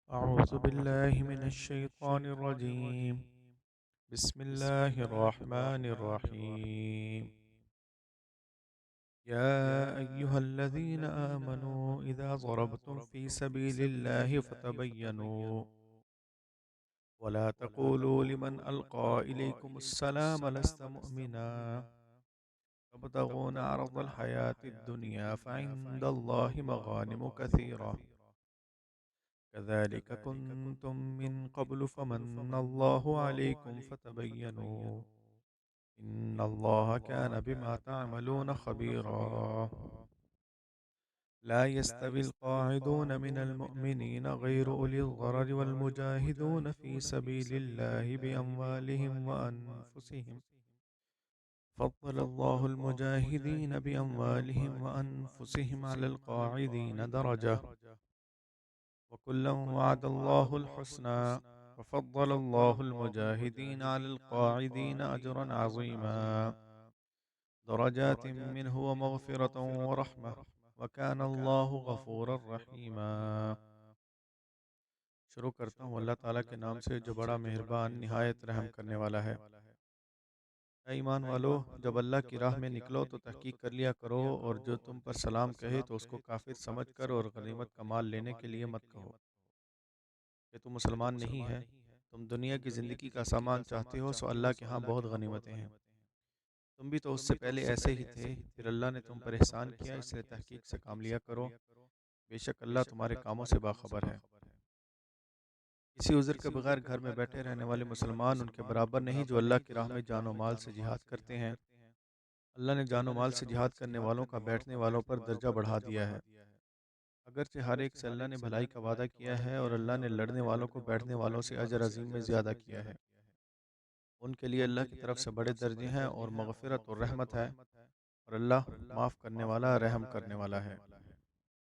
أعوذ بالله من الشيطان الرجيم. بسم الله الرحمن الرحيم. يا أيها الذين آمنوا إذا ضربتم في سبيل الله فتبينوا ولا تقولوا لمن ألقى إليكم السلام لست مؤمنا تبتغون عرض الحياة الدنيا فعند الله مغانم كثيرة كذلك كنتم من قبل فمن الله عليكم فتبينوا إن الله كان بما تعملون خبيرا. لا يستوي القاعدون من المؤمنين غير أولي الضرر والمجاهدون في سبيل الله بأموالهم وأنفسهم فضل الله المجاهدين بأموالهم وأنفسهم على القاعدين درجة وكلا وعد الله الحسنى وفضل الله المجاهدين على القاعدين أجرا عظيما درجات منه ومغفرة ورحمة وكان الله غفورا رحيما. شروع کرتا ہوں اللہ تعالیٰ کے نام سے جو بڑا مہربان نہایت رحم کرنے والا ہے. اے ایمان والو، جب اللہ کی راہ میں نکلو تو تحقیق کر لیا کرو، اور جو تم پر سلام کہے تو اس کو کافر سمجھ کر اور غنیمت کا مال لینے کے لیے مت کہو کہ تم مسلمان نہیں ہے. تم دنیا کی زندگی کا سامان چاہتے ہو، سو اللہ کے ہاں بہت غنیمتیں ہیں. تم بھی تو اس سے پہلے ایسے ہی تھے، پھر اللہ نے تم پر احسان کیا، اس لیے تحقیق سے کام لیا کرو، بے شک اللہ تمہارے کاموں سے باخبر ہے. کسی عذر کے بغیر گھر میں بیٹھے رہنے والے مسلمان ان کے برابر نہیں جو اللہ کی راہ میں جان و مال سے جہاد کرتے ہیں. اللہ نے جان و مال سے جہاد کرنے والوں کا بیٹھنے والوں پر درجہ بڑھا دیا ہے، اگرچہ ہر ایک سے اللہ نے بھلائی کا وعدہ کیا ہے، اور اللہ نے لڑنے والوں کو بیٹھنے والوں سے اجر عظیم میں زیادہ کیا ہے. ان کے لیے اللہ کی طرف سے بڑے درجے ہیں اور مغفرت اور رحمت ہے، اور اللہ معاف کرنے والا رحم کرنے والا ہے.